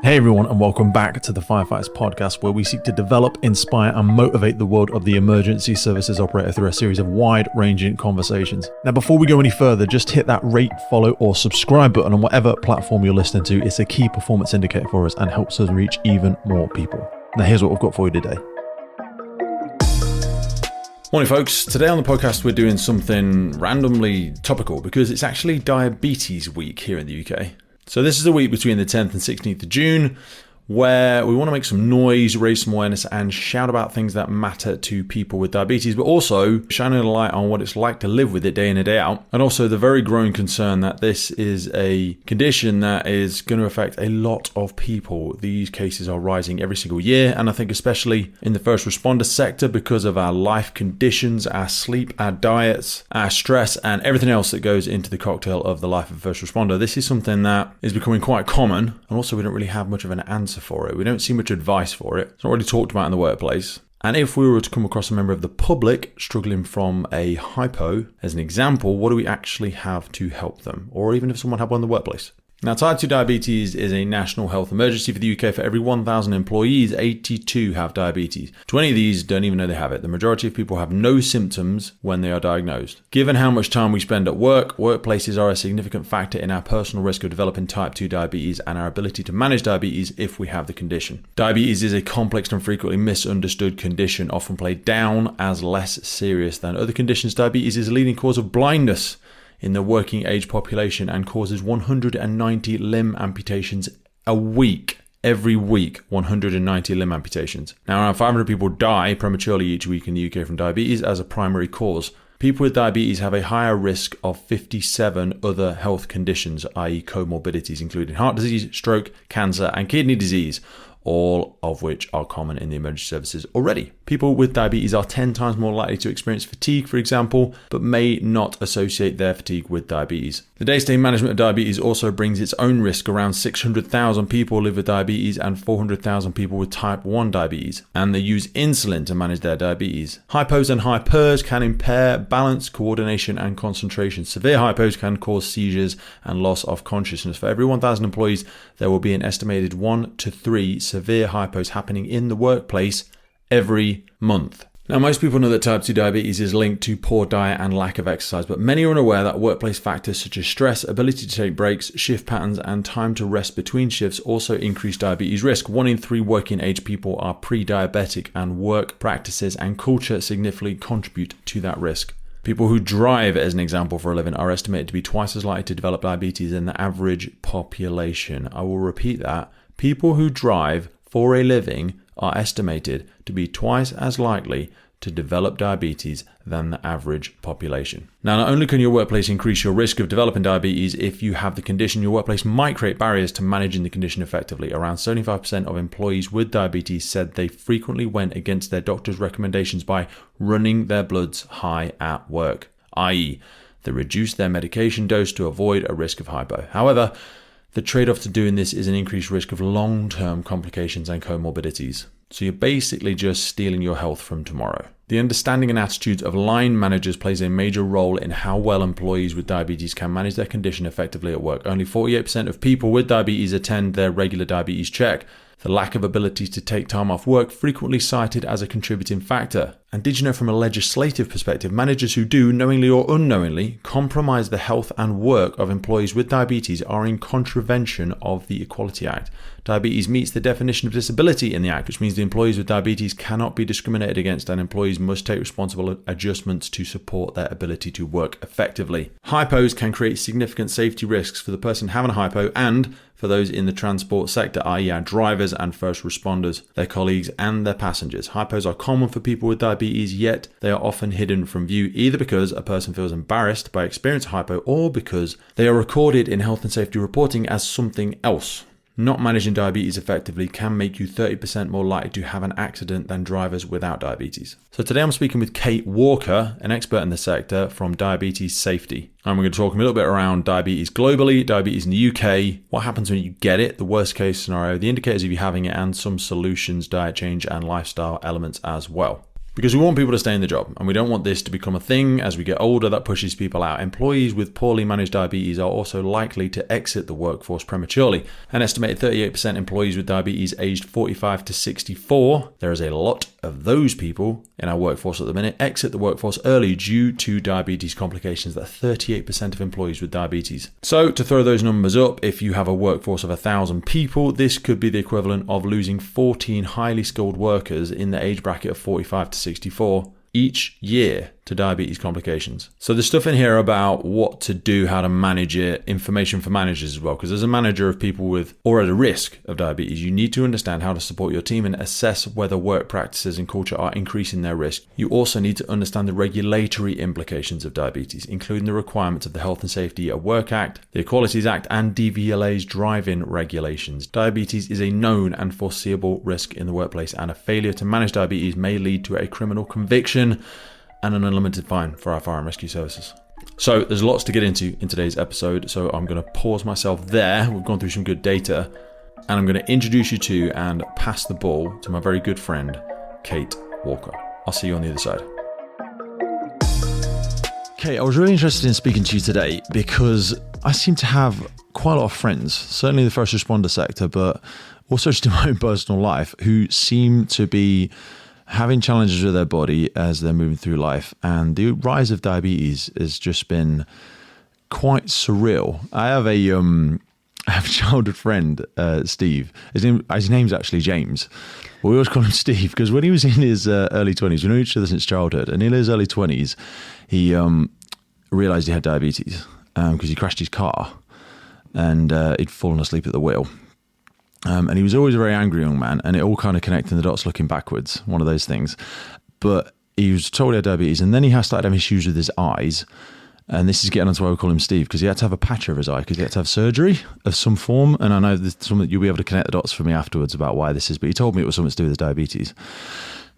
Hey everyone, and welcome back to the Firefighters Podcast, where we seek to develop, inspire, and motivate the world of the emergency services operator through a series of wide-ranging conversations. Now, before we go any further, just hit that rate, follow, or subscribe button on whatever platform you're listening to. It's a key performance indicator for us and helps us reach even more people. Now, here's what we've got for you today. Morning folks, today on the podcast we're doing something randomly topical because it's actually Diabetes Week here in the UK. So this is the week between the 10th and 16th of June where we want to make some noise, raise some awareness and shout about things that matter to people with diabetes, but also shining a light on what it's like to live with it day in and day out. And also the very growing concern that this is a condition that is going to affect a lot of people. These cases are rising every single year, and I think especially in the first responder sector because of our life conditions, our sleep, our diets, our stress, and everything else that goes into the cocktail of the life of a first responder. This is something that is becoming quite common, and also we don't really have much of an answer for it. We don't see much advice for it. It's not really talked about in the workplace. And if we were to come across a member of the public struggling from a hypo, as an example, what do we actually have to help them? Or even if someone had one in the workplace. Now, type 2 diabetes is a national health emergency for the UK. For every 1,000 employees, 82 have diabetes. 20 of these don't even know they have it. The majority of people have no symptoms when they are diagnosed. Given how much time we spend at work, workplaces are a significant factor in our personal risk of developing type 2 diabetes and our ability to manage diabetes if we have the condition. Diabetes is a complex and frequently misunderstood condition, often played down as less serious than other conditions. Diabetes is a leading cause of blindness in the working age population and causes 190 limb amputations a week. Every week, 190 limb amputations. Now, around 500 people die prematurely each week in the UK from diabetes as a primary cause. People with diabetes have a higher risk of 57 other health conditions, i.e. comorbidities, including heart disease, stroke, cancer, and kidney disease, all of which are common in the emergency services already. People with diabetes are 10 times more likely to experience fatigue, for example, but may not associate their fatigue with diabetes. The day-to-day management of diabetes also brings its own risk. Around 600,000 people live with diabetes and 400,000 people with type 1 diabetes, and they use insulin to manage their diabetes. Hypos and hypers can impair balance, coordination, and concentration. Severe hypos can cause seizures and loss of consciousness. For every 1,000 employees, there will be an estimated 1 to 3 severe hypos happening in the workplace every month. Now, most people know that type 2 diabetes is linked to poor diet and lack of exercise, but many are unaware that workplace factors such as stress, ability to take breaks, shift patterns, and time to rest between shifts also increase diabetes risk. 1 in 3 working age people are pre-diabetic, and work practices and culture significantly contribute to that risk. People who drive, as an example, for a living are estimated to be twice as likely to develop diabetes than the average population. I will repeat that. People who drive for a living are estimated to be twice as likely to develop diabetes than the average population. Now, not only can your workplace increase your risk of developing diabetes if you have the condition, your workplace might create barriers to managing the condition effectively. Around 75% of employees with diabetes said they frequently went against their doctor's recommendations by running their bloods high at work, i.e., they reduced their medication dose to avoid a risk of hypo. However, the trade-off to doing this is an increased risk of long-term complications and comorbidities. So you're basically just stealing your health from tomorrow. The understanding and attitudes of line managers plays a major role in how well employees with diabetes can manage their condition effectively at work. Only 48% of people with diabetes attend their regular diabetes check. The lack of ability to take time off work frequently cited as a contributing factor. And did you know, from a legislative perspective, managers who do, knowingly or unknowingly, compromise the health and work of employees with diabetes are in contravention of the Equality Act. Diabetes meets the definition of disability in the Act, which means the employees with diabetes cannot be discriminated against, and employees must take responsible adjustments to support their ability to work effectively. Hypos can create significant safety risks for the person having a hypo and for those in the transport sector, i.e. our drivers and first responders, their colleagues and their passengers. Hypos are common for people with diabetes, yet they are often hidden from view, either because a person feels embarrassed by experiencing hypo or because they are recorded in health and safety reporting as something else. Not managing diabetes effectively can make you 30% more likely to have an accident than drivers without diabetes. So today I'm speaking with Kate Walker, an expert in the sector from Diabetes Safety. And we're going to talk a little bit around diabetes globally, diabetes in the UK, what happens when you get it, the worst case scenario, the indicators of you having it, and some solutions, diet change and lifestyle elements as well. Because we want people to stay in the job, and we don't want this to become a thing as we get older that pushes people out. Employees with poorly managed diabetes are also likely to exit the workforce prematurely. An estimated 38% employees with diabetes aged 45 to 64, there is a lot of those people in our workforce at the minute, exit the workforce early due to diabetes complications. That's 38% of employees with diabetes. So to throw those numbers up, if you have a workforce of 1,000 people, this could be the equivalent of losing 14 highly skilled workers in the age bracket of 45 to 64 each year to diabetes complications. So there's stuff in here about what to do, how to manage it, information for managers as well. Because as a manager of people with or at a risk of diabetes, you need to understand how to support your team and assess whether work practices and culture are increasing their risk. You also need to understand the regulatory implications of diabetes, including the requirements of the Health and Safety at Work Act, the Equalities Act, and DVLA's drive-in regulations. Diabetes is a known and foreseeable risk in the workplace, and a failure to manage diabetes may lead to a criminal conviction and an unlimited fine for our fire and rescue services. So there's lots to get into in today's episode, so I'm going to pause myself there. We've gone through some good data, and I'm going to introduce you to and pass the ball to my very good friend, Kate Walker. I'll see you on the other side. Kate, I was really interested in speaking to you today because I seem to have quite a lot of friends, certainly in the first responder sector, but also just in my own personal life, who seem to be having challenges with their body as they're moving through life. And the rise of diabetes has just been quite surreal. I have a childhood friend, Steve. His name's actually James. We always call him Steve because when he was in his early 20s, we knew each other since childhood, and in his early 20s, he realised he had diabetes because he crashed his car and he'd fallen asleep at the wheel. And he was always a very angry young man, and it all kind of connecting the dots looking backwards, one of those things. But he was told he had diabetes, and then he started having issues with his eyes. And this is getting onto why we call him Steve, because he had to have a patch over his eye, because he had to have surgery of some form. And I know there's something you'll be able to connect the dots for me afterwards about why this is, but he told me it was something to do with his diabetes.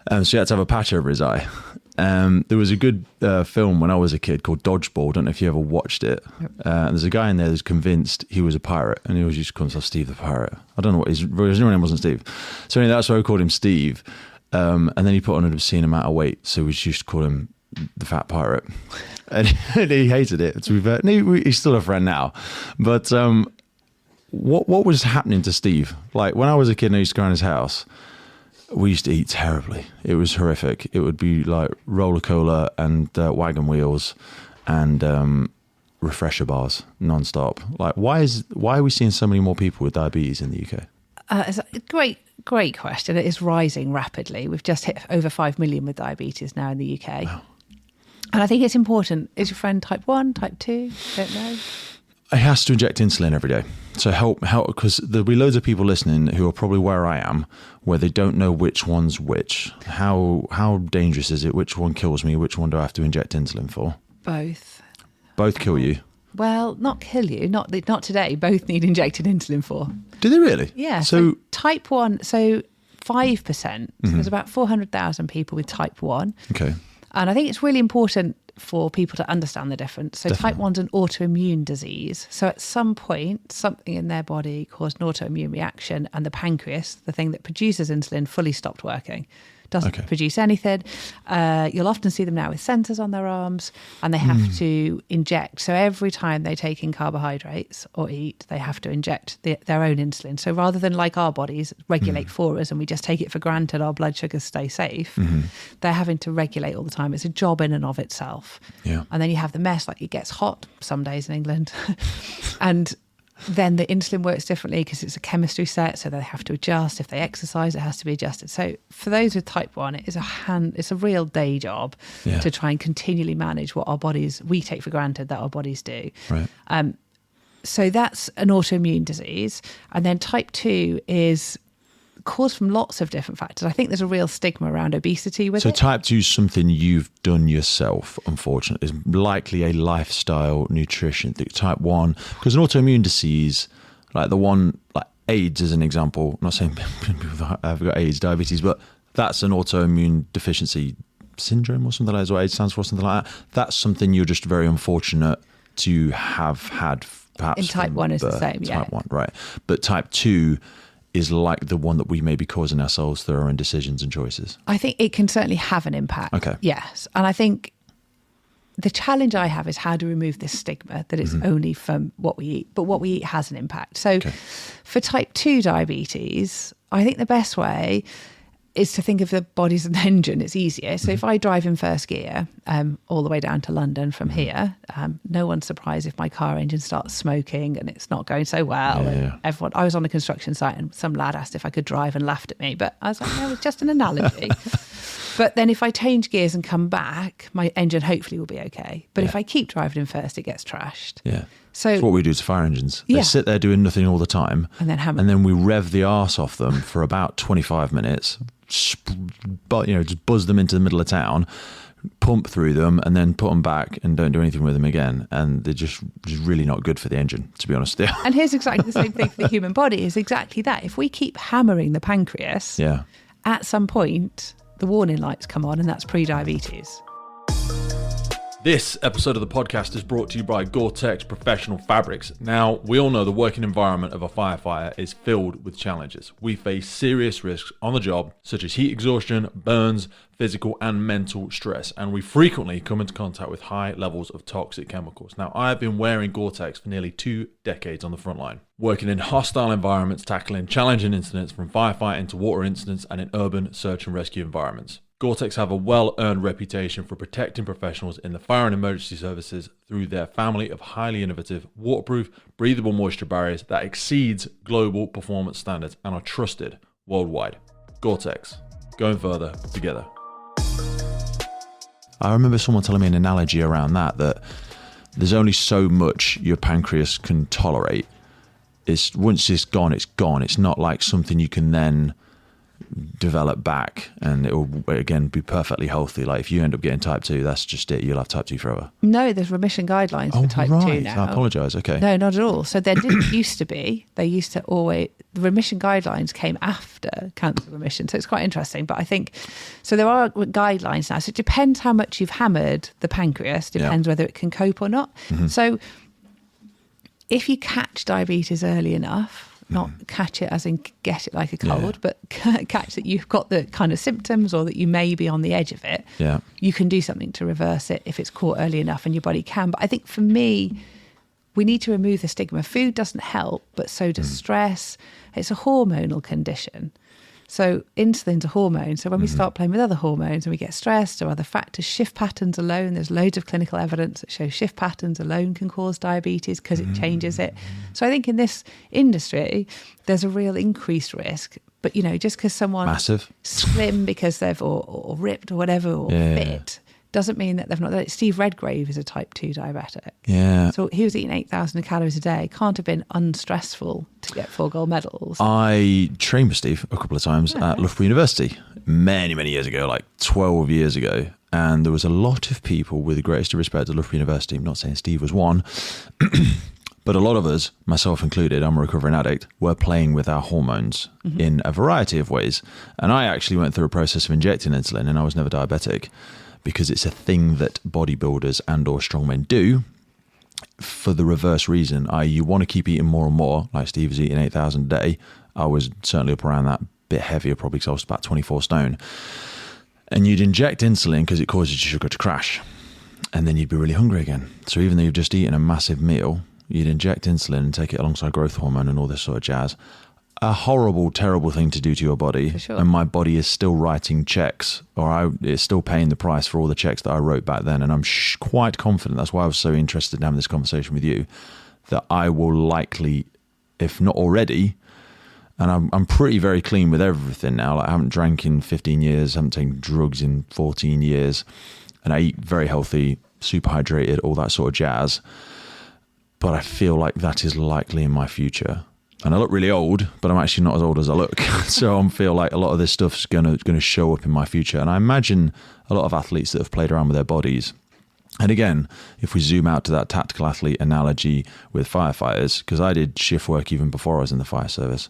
So he had to have a patch over his eye. There was a good film when I was a kid called Dodgeball. Don't know if you ever watched it. Yep. There's a guy in there who's convinced he was a pirate, and he always used to call himself Steve the Pirate. I don't know what his real name wasn't Steve. So anyway, that's why we called him Steve. And then he put on an obscene amount of weight, so we used to call him the Fat Pirate. And he hated it. To be fair, he's still a friend now. But what was happening to Steve? Like when I was a kid and I used to go around his house, we used to eat terribly. It was horrific. It would be like roller cola and wagon wheels and refresher bars non-stop. Like, why are we seeing so many more people with diabetes in the UK? It's a great question. It is rising rapidly. We've just hit over 5 million with diabetes now in the UK. Wow. And I think it's important. Is your friend type 1, type 2? Don't know. He has to inject insulin every day. So help, because there'll be loads of people listening who are probably where I am, where they don't know which one's which. How dangerous is it? Which one kills me? Which one do I have to inject insulin for? Both. Both kill you? Well, not kill you. Not today. Both need injected insulin for. Do they really? Yeah. So type 1, so 5%. There's about 400,000 people with type 1. Okay. And I think it's really important for people to understand the difference. So Definitely. type 1's an autoimmune disease. So at some point, something in their body caused an autoimmune reaction, and the pancreas, the thing that produces insulin, fully stopped working. Doesn't produce anything. You'll often see them now with sensors on their arms, and they have to inject. So every time they take in carbohydrates or eat, they have to inject their own insulin. So rather than like our bodies regulate for us and we just take it for granted our blood sugars stay safe, they're having to regulate all the time. It's a job in and of itself. Yeah. And then you have the mess, like it gets hot some days in England. And then the insulin works differently because it's a chemistry set, so they have to adjust. If they exercise, it has to be adjusted. So for those with type 1, it's a real day job to try and continually manage what we take for granted that our bodies do. Right. So that's an autoimmune disease. And then type 2 is caused from lots of different factors. I think there's a real stigma around obesity with it. So type 2 is something you've done yourself, unfortunately. It's likely a lifestyle nutrition thing. Type 1, because an autoimmune disease, like the one, like AIDS as an example, I'm not saying people have got AIDS, diabetes, but that's an autoimmune deficiency syndrome or something like that, is what AIDS stands for, something like that. That's something you're just very unfortunate to have had perhaps. In type 1 is the same, yeah. Type 1, right. But type 2 is like the one that we may be causing ourselves through our own decisions and choices? I think it can certainly have an impact. Okay. Yes. And I think the challenge I have is how to remove this stigma that it's only from what we eat, but what we eat has an impact. So for type 2 diabetes, I think the best way is to think of the body as an engine. It's easier. So if I drive in first gear all the way down to London from here, no one's surprised if my car engine starts smoking and it's not going so well. And everyone, I was on a construction site and some lad asked if I could drive and laughed at me, but I was like, no, it's just an analogy. But then if I change gears and come back, my engine hopefully will be okay. But if I keep driving in first, it gets trashed. Yeah. So that's what we do to fire engines. They sit there doing nothing all the time. And then we rev the arse off them for about 25 minutes, but just buzz them into the middle of town, pump through them, and then put them back and don't do anything with them again. And they're just really not good for the engine, to be honest. And here's exactly the same thing for the human body, is exactly that. If we keep hammering the pancreas, at some point, the warning lights come on, and that's pre-diabetes. This episode of the podcast is brought to you by Gore-Tex Professional Fabrics. Now, we all know the working environment of a firefighter is filled with challenges. We face serious risks on the job, such as heat exhaustion, burns, physical and mental stress, and we frequently come into contact with high levels of toxic chemicals. Now, I have been wearing Gore-Tex for nearly 2 decades on the front line, working in hostile environments, tackling challenging incidents from firefighting to water incidents and in urban search and rescue environments. Gore-Tex have a well-earned reputation for protecting professionals in the fire and emergency services through their family of highly innovative, waterproof, breathable moisture barriers that exceeds global performance standards and are trusted worldwide. Gore-Tex, going further together. I remember someone telling me an analogy around that there's only so much your pancreas can tolerate. Once it's gone, it's gone. It's not like something you can then develop back and it will again be perfectly healthy. Like if you end up getting type 2, that's just it. You'll have type 2 forever. No, there's remission guidelines for type 2 now. I apologise. Okay. No, not at all. So there didn't used to be. They used to always, the remission guidelines came after cancer remission. So it's quite interesting. But I think, so there are guidelines now. So it depends how much you've hammered the pancreas, depends whether it can cope or not. So if you catch diabetes early enough, not catch it as in get it like a cold, but catch that you've got the kind of symptoms or that you may be on the edge of it, you can do something to reverse it if it's caught early enough and your body can. But I think for me, we need to remove the stigma. Food doesn't help, but so does stress. It's a hormonal condition. So insulin's a hormone. So when we start playing with other hormones and we get stressed or other factors, shift patterns alone, there's loads of clinical evidence that shows shift patterns alone can cause diabetes because it changes it. So I think in this industry, there's a real increased risk. But, just because someone's slim because they've or ripped or whatever or fit doesn't mean that they've not. Steve Redgrave is a type 2 diabetic. Yeah. So he was eating 8,000 calories a day. Can't have been unstressful to get 4 gold medals. I trained with Steve a couple of times at Loughborough University many, many years ago, like 12 years ago. And there was a lot of people with the greatest respect at Loughborough University. I'm not saying Steve was one, but a lot of us, myself included, I'm a recovering addict, were playing with our hormones in a variety of ways. And I actually went through a process of injecting insulin and I was never diabetic, because it's a thing that bodybuilders and or strongmen do for the reverse reason, i.e. you want to keep eating more and more, like Steve was eating 8,000 a day. I was certainly up around that, bit heavier probably because I was about 24 stone. And you'd inject insulin because it causes your sugar to crash. And then you'd be really hungry again. So even though you've just eaten a massive meal, you'd inject insulin and take it alongside growth hormone and all this sort of jazz. A horrible, terrible thing to do to your body. For sure. And my body is still writing checks, or it's still paying the price for all the checks that I wrote back then. And I'm quite confident, that's why I was so interested in having this conversation with you, that I will likely, if not already, and I'm pretty very clean with everything now. Like I haven't drank in 15 years, haven't taken drugs in 14 years, and I eat very healthy, super hydrated, all that sort of jazz. But I feel like that is likely in my future. And I look really old, but I'm actually not as old as I look. So I feel like a lot of this stuff's going to show up in my future. And I imagine a lot of athletes that have played around with their bodies. And again, if we zoom out to that tactical athlete analogy with firefighters, because I did shift work even before I was in the fire service.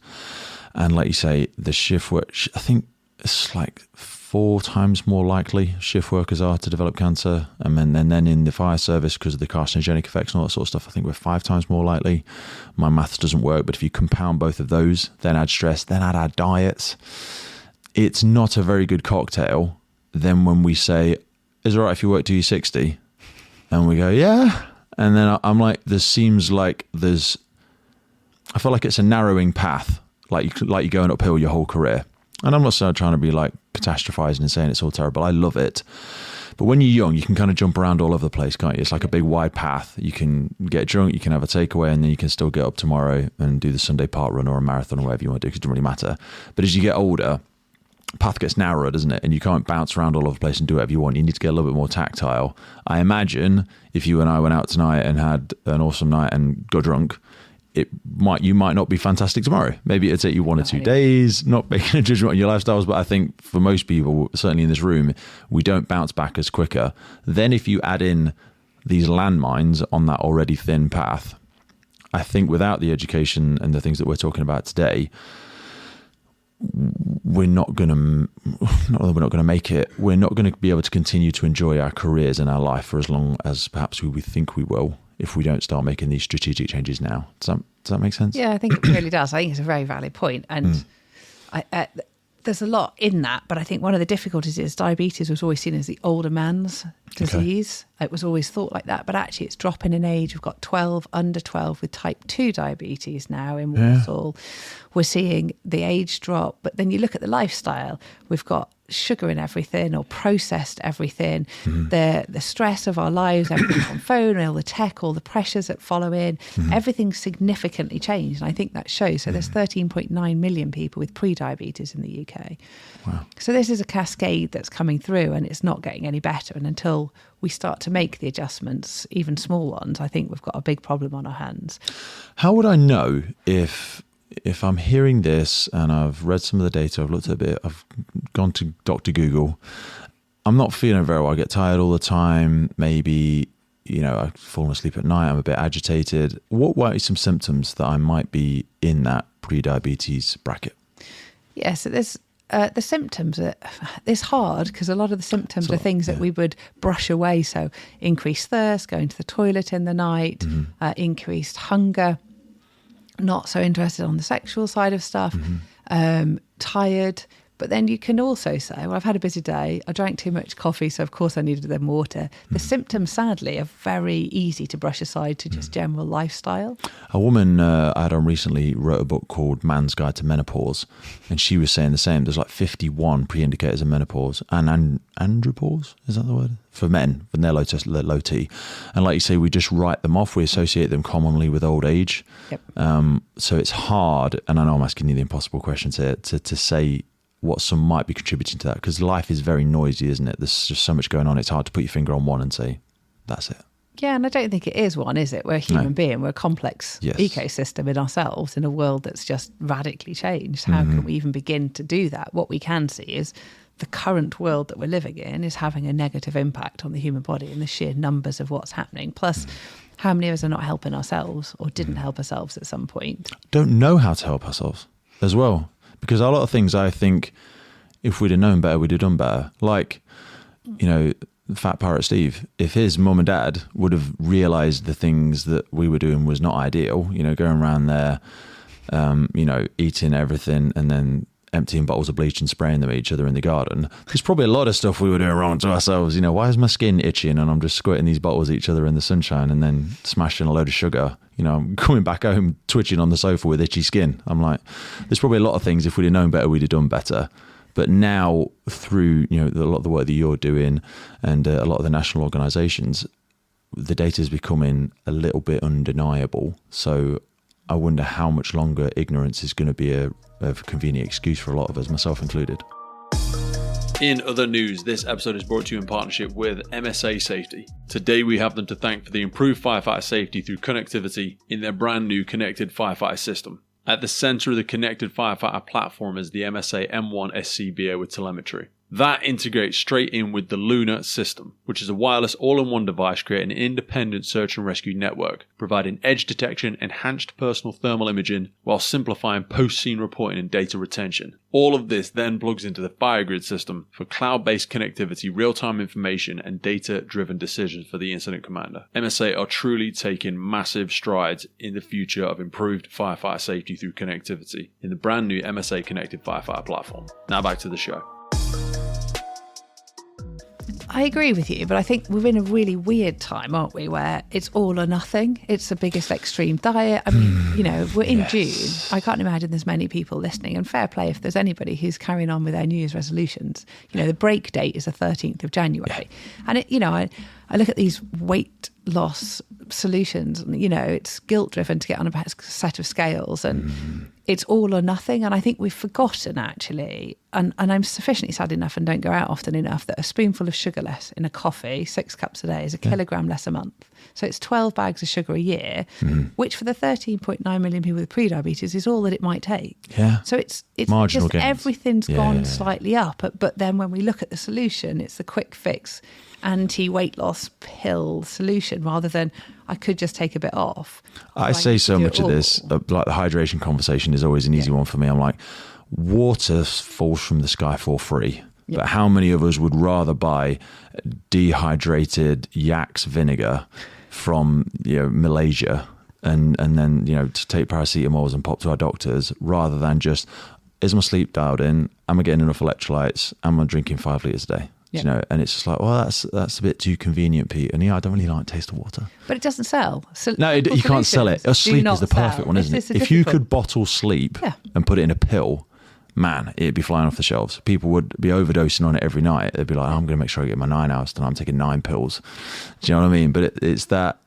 And like you say, the shift work, I think it's like 4 times more likely shift workers are to develop cancer. And then in the fire service, because of the carcinogenic effects and all that sort of stuff, I think we're 5 times more likely. My maths doesn't work, but if you compound both of those, then add stress, then add our diets, it's not a very good cocktail. Then when we say, is it all right if you work till you're 60? And we go, yeah. And then I'm like, I feel like it's a narrowing path, like you're going uphill your whole career. And I'm not trying to be like catastrophizing and saying it's all terrible. I love it. But when you're young, you can kind of jump around all over the place, can't you? It's like a big wide path. You can get drunk, you can have a takeaway, and then you can still get up tomorrow and do the Sunday park run or a marathon or whatever you want to do, because it doesn't really matter. But as you get older, path gets narrower, doesn't it? And you can't bounce around all over the place and do whatever you want. You need to get a little bit more tactile. I imagine if you and I went out tonight and had an awesome night and got drunk, you might not be fantastic tomorrow. Maybe it'll take you 1 or 2 days, not making a judgment on your lifestyles. But I think for most people, certainly in this room, we don't bounce back as quicker. Then if you add in these landmines on that already thin path, I think without the education and the things that we're talking about today, we're not going to make it. We're not going to be able to continue to enjoy our careers and our life for as long as perhaps we think we will, if we don't start making these strategic changes now. Does that make sense? Yeah, I think it really does. I think it's a very valid point. And there's a lot in that, but I think one of the difficulties is diabetes was always seen as the older man's disease. Okay. It was always thought like that, but actually it's dropping in age. We've got under 12 with type 2 diabetes now in Walsall. We're seeing the age drop, but then you look at the lifestyle, we've got sugar in everything or processed everything, the stress of our lives, everything on phone, all the tech, all the pressures that follow in, everything's significantly changed. And I think that shows. So there's 13.9 million people with pre-diabetes in the UK. Wow. So this is a cascade that's coming through, and it's not getting any better. And until we start to make the adjustments, even small ones, I think we've got a big problem on our hands. How would I know if I'm hearing this and I've read some of the data, I've looked at a bit, I've gone to Dr. Google, I'm not feeling very well, I get tired all the time, maybe, I've fallen asleep at night, I'm a bit agitated. What are some symptoms that I might be in that pre-diabetes bracket? Yeah, so there's the symptoms. It's hard because a lot of the symptoms are things that we would brush away. So increased thirst, going to the toilet in the night, increased hunger, not so interested on the sexual side of stuff, tired. But then you can also say, well, I've had a busy day. I drank too much coffee, so of course I needed then water. The symptoms, sadly, are very easy to brush aside to just general lifestyle. A woman I had on recently wrote a book called Man's Guide to Menopause, and she was saying the same. There's like 51 pre-indicators of menopause and andropause, is that the word? For men, when they're low T. And like you say, we just write them off. We associate them commonly with old age. Yep. So it's hard, and I know I'm asking you the impossible question to say what some might be contributing to that, because life is very noisy, isn't it? There's just so much going on. It's hard to put your finger on one and say, that's it. Yeah, and I don't think it is one, is it? We're a human being. We're a complex ecosystem in ourselves in a world that's just radically changed. How can we even begin to do that? What we can see is the current world that we're living in is having a negative impact on the human body and the sheer numbers of what's happening. Plus, how many of us are not helping ourselves or didn't help ourselves at some point? Don't know how to help ourselves as well. Because a lot of things, I think, if we'd have known better, we'd have done better. Like, Fat Pirate Steve, if his mum and dad would have realised the things that we were doing was not ideal, going around there, eating everything and then emptying bottles of bleach and spraying them at each other in the garden, there's probably a lot of stuff we were doing wrong to ourselves. Why is my skin itching and I'm just squirting these bottles at each other in the sunshine and then smashing a load of sugar? I'm coming back home twitching on the sofa with itchy skin. I'm like, there's probably a lot of things, if we'd have known better, we'd have done better. But now through, a lot of the work that you're doing and a lot of the national organisations, the data is becoming a little bit undeniable. So I wonder how much longer ignorance is going to be a convenient excuse for a lot of us, myself included. In other news, this episode is brought to you in partnership with MSA Safety. Today we have them to thank for the improved firefighter safety through connectivity in their brand new connected firefighter system. At the centre of the connected firefighter platform is the MSA M1 SCBA with telemetry. That integrates straight in with the Lunar system, which is a wireless all-in-one device creating an independent search and rescue network, providing edge detection, enhanced personal thermal imaging, while simplifying post-scene reporting and data retention. All of this then plugs into the FireGrid system for cloud-based connectivity, real-time information, and data-driven decisions for the incident commander. MSA are truly taking massive strides in the future of improved firefighter safety through connectivity in the brand new MSA Connected Firefighter platform. Now back to the show. I agree with you, but I think we're in a really weird time, aren't we, where it's all or nothing. It's the biggest extreme diet. I mean, we're in June. I can't imagine there's many people listening, and fair play if there's anybody who's carrying on with their New Year's resolutions. The break date is the 13th of January. And, I look at these weight loss solutions and, it's guilt-driven to get on a set of scales and it's all or nothing. And I think we've forgotten, actually, and I'm sufficiently sad enough and don't go out often enough, that a spoonful of sugar less in a coffee, 6 cups a day, is a kilogram less a month. So it's 12 bags of sugar a year, which for the 13.9 million people with pre-diabetes is all that it might take. Yeah. So it's marginal just gains. Everything's gone slightly up. But then when we look at the solution, it's the quick fix anti-weight loss pill solution rather than I could just take a bit off. I say so much of this, like the hydration conversation is always an easy one for me. I'm like, water falls from the sky for free. Yep. But how many of us would rather buy dehydrated yak's vinegar from Malaysia and then to take paracetamols and pop to our doctors rather than just, is my sleep dialed in? Am I getting enough electrolytes? Am I drinking 5 litres a day? Yep. And it's just like, well, that's a bit too convenient, Pete. And I don't really like the taste of water. But it doesn't sell. No, you can't sell it. Sleep is the perfect one, isn't it? If you could bottle sleep and put it in a pill, man, it'd be flying off the shelves. People would be overdosing on it every night. They'd be like, I'm going to make sure I get my 9 hours tonight. I'm taking 9 pills. Do you know what I mean? But it's that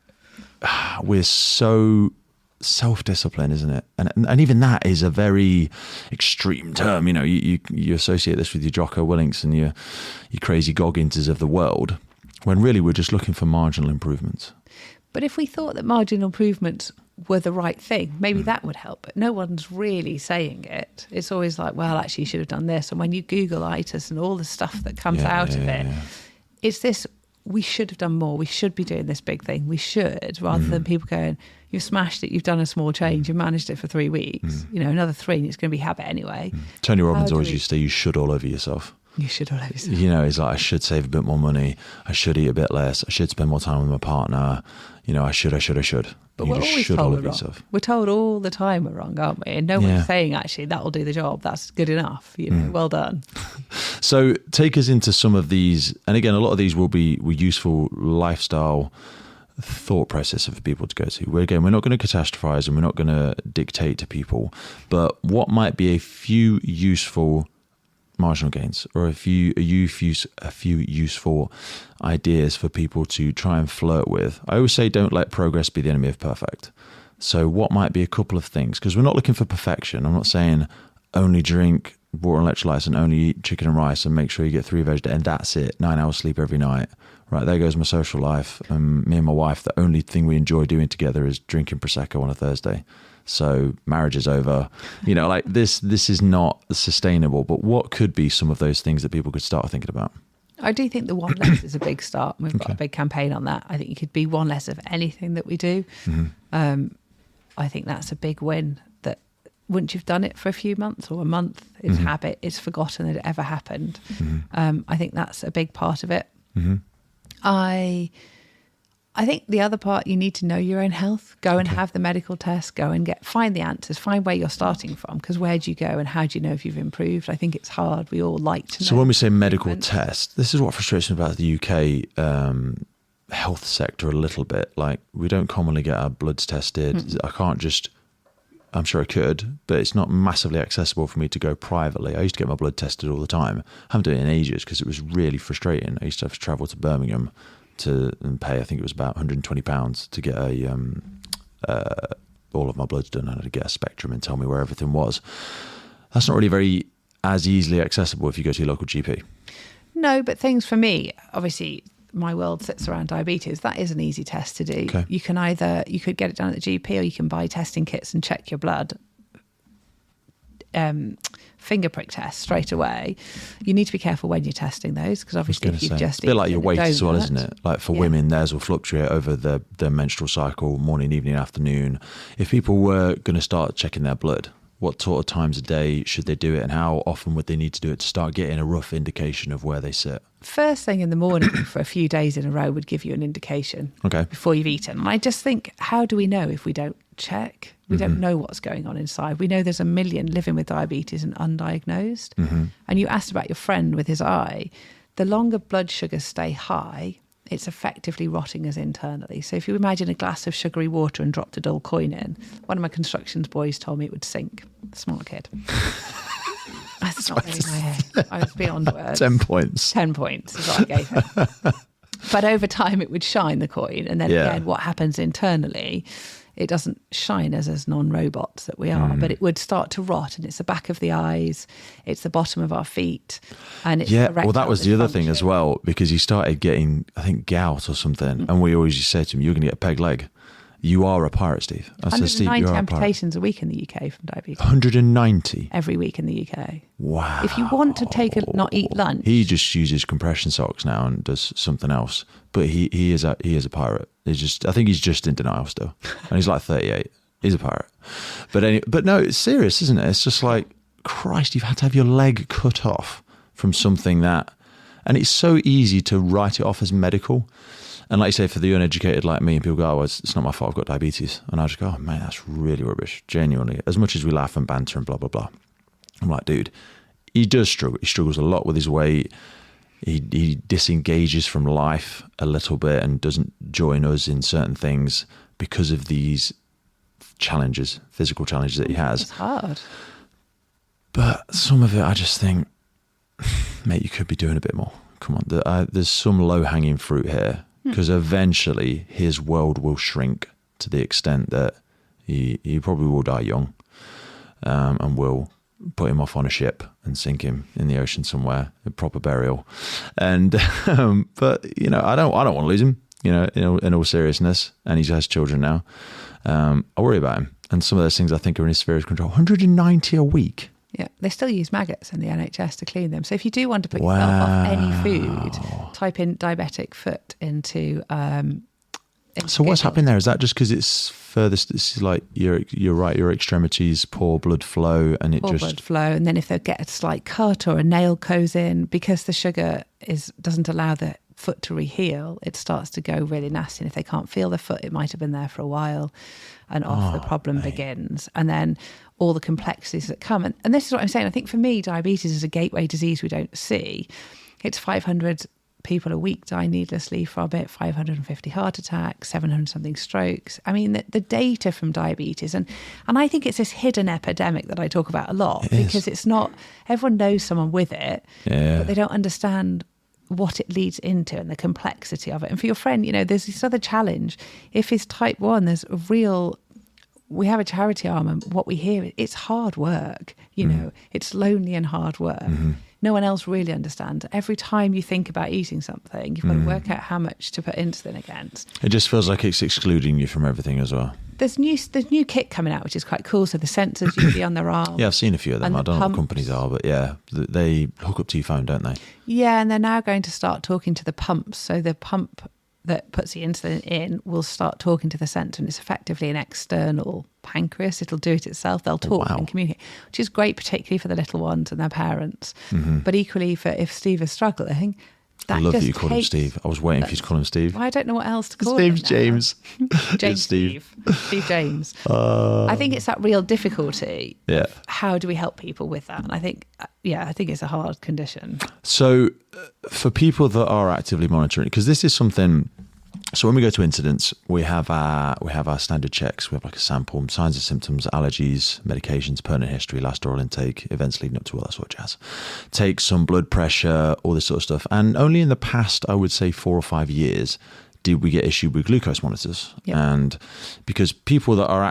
we're so self-discipline, isn't it? And even that is a very extreme term. You associate this with your Jocko Willinks and your crazy Gogginses of the world, when really we're just looking for marginal improvements. But if we thought that marginal improvements were the right thing, maybe that would help. But no one's really saying it. It's always like, well, actually you should have done this. And when you Google itis and all the stuff that comes out of it, it's this, we should have done more. We should be doing this big thing. We should, rather than people going, you've smashed it, you've done a small change, you've managed it for 3 weeks, another 3 and it's going to be habit anyway. Tony Robbins always used to say, you should all over yourself. You should all over yourself. It's like, I should save a bit more money. I should eat a bit less. I should spend more time with my partner. I should. But we're always told we're wrong. We're told all the time we're wrong, aren't we? And no one's saying, actually, that'll do the job. That's good enough. Well done. So take us into some of these. And again, a lot of these were useful lifestyle thought process for people to go to. We're not going to catastrophize and we're not going to dictate to people. But what might be a few useful marginal gains or a few useful ideas for people to try and flirt with? I always say, don't let progress be the enemy of perfect. So what might be a couple of things? Because we're not looking for perfection. I'm not saying only drink water and electrolytes and only eat chicken and rice and make sure you get 3 veg and that's it. 9 hours sleep every night. Right, there goes my social life. Me and my wife, the only thing we enjoy doing together is drinking Prosecco on a Thursday. So marriage is over. This is not sustainable. But what could be some of those things that people could start thinking about? I do think the 1 less is a big start. We've got a big campaign on that. I think you could be 1 less of anything that we do. I think that's a big win. That once you've done it for a few months or a month, it's habit. It's forgotten that it ever happened. I think that's a big part of it. I think the other part, you need to know your own health. Go and have the medical test. Go and find the answers. Find where you're starting from. Because where do you go and how do you know if you've improved? I think it's hard. We all like to know. So when we say medical test, this is what frustrates me about the UK health sector a little bit. Like, we don't commonly get our bloods tested. I can't just... I'm sure I could, but it's not massively accessible for me to go privately. I used to get my blood tested all the time. I haven't done it in ages because it was really frustrating. I used to have to travel to Birmingham and pay, I think it was about £120 to get all of my bloods done. I had to get a spectrum and tell me where everything was. That's not really very as easily accessible if you go to your local GP. No, but things for me, obviously, my world sits around diabetes. That is an easy test to do. Okay. You could get it done at the GP or you can buy testing kits and check your blood finger prick test straight away. You need to be careful when you're testing those, because obviously if you've just it's a bit like your weight as well, donut, isn't it? Like for women, theirs will fluctuate over the menstrual cycle, morning, evening, afternoon. If people were going to start checking their blood, what sort of times a day should they do it, and how often would they need to do it to start getting a rough indication of where they sit? First thing in the morning for a few days in a row would give you an indication before you've eaten. And I just think, how do we know if we don't check? We don't know what's going on inside. We know there's a million living with diabetes and undiagnosed. And you asked about your friend with his eye. The longer blood sugars stay high, it's effectively rotting us internally. So if you imagine a glass of sugary water and dropped a dull coin in, one of my constructions boys told me it would sink. Smart kid. That's not really my head. I was beyond words. 10 points. 10 points is what I gave him. But over time it would shine, the coin. And then again, what happens internally, it doesn't shine as non-robots that we are, but it would start to rot, and it's the back of the eyes, it's the bottom of our feet, and it's well, that was the other thing as well, because he started getting, I think, gout or something, and we always used to say to him, "You're going to get a peg leg. You are a pirate, Steve." I said, "Steve, you're a pirate." amputations a week in the UK from diabetes. 190 every week in the UK. Wow. If you want to not eat lunch, he just uses compression socks now and does something else. But he is a pirate. I think he's just in denial still, and he's like 38. He's a pirate. But no, it's serious, isn't it? It's just like, Christ, you've had to have your leg cut off from something that, and it's so easy to write it off as medical. And like you say, for the uneducated like me, and people go, "Oh, it's not my fault, I've got diabetes." And I just go, "Oh, man, that's really rubbish." Genuinely, as much as we laugh and banter and blah, blah, blah. I'm like, dude, he does struggle. He struggles a lot with his weight. He disengages from life a little bit and doesn't join us in certain things because of these challenges, physical challenges that he has. It's hard. But some of it, I just think, mate, you could be doing a bit more. Come on, there's some low-hanging fruit here. Because eventually his world will shrink to the extent that he probably will die young, and we'll put him off on a ship and sink him in the ocean somewhere, a proper burial. And but I don't want to lose him. In all seriousness, and he has children now. I worry about him, and some of those things I think are in his sphere of control. 190 a week. Yeah, they still use maggots in the NHS to clean them. So if you do want to put yourself off any food, type in diabetic foot into. So what's happening there? Is that just because it's furthest? It's like you're right. Your extremities, poor blood flow, and blood flow. And then if they get a slight cut or a nail goes in, because the sugar doesn't allow the foot to reheal, it starts to go really nasty. And if they can't feel the foot, it might have been there for a while, and off the problem begins. And then all the complexities that come. And this is what I'm saying. I think for me, diabetes is a gateway disease we don't see. It's 500 people a week die needlessly from it, 550 heart attacks, 700 something strokes. I mean, the data from diabetes, and I think it's this hidden epidemic that I talk about a lot, because it's not, everyone knows someone with it, but they don't understand what it leads into and the complexity of it. And for your friend, there's this other challenge. If it's type 1, there's we have a charity arm, and what we hear, it's hard work, it's lonely and hard work. No one else really understands. Every time you think about eating something, you've got to work out how much to put insulin against. It just feels like it's excluding you from everything as well. There's new kit coming out, which is quite cool. So the sensors you can be on their arm. Yeah, I've seen a few of them. I don't know what companies are, but yeah, they hook up to your phone, don't they? Yeah, and they're now going to start talking to the pumps. So the pump that puts the insulin in will start talking to the sensor, and it's effectively an external pancreas. It'll do it itself. They'll talk and communicate, which is great, particularly for the little ones and their parents. But equally, if Steve is struggling, I love that you call him Steve. I was waiting for you to call him Steve. Well, I don't know what else to call his him. name's James. James Steve James. I think it's that real difficulty. Yeah. How do we help people with that? And I think it's a hard condition. So for people that are actively monitoring, because this is something. So when we go to incidents, we have our standard checks. We have like a sample, signs and symptoms, allergies, medications, pertinent history, last oral intake, events leading up to all that sort of jazz. Take some blood pressure, all this sort of stuff. And only in the past, I would say 4 or 5 years, did we get issued with glucose monitors. Yep. And because people that are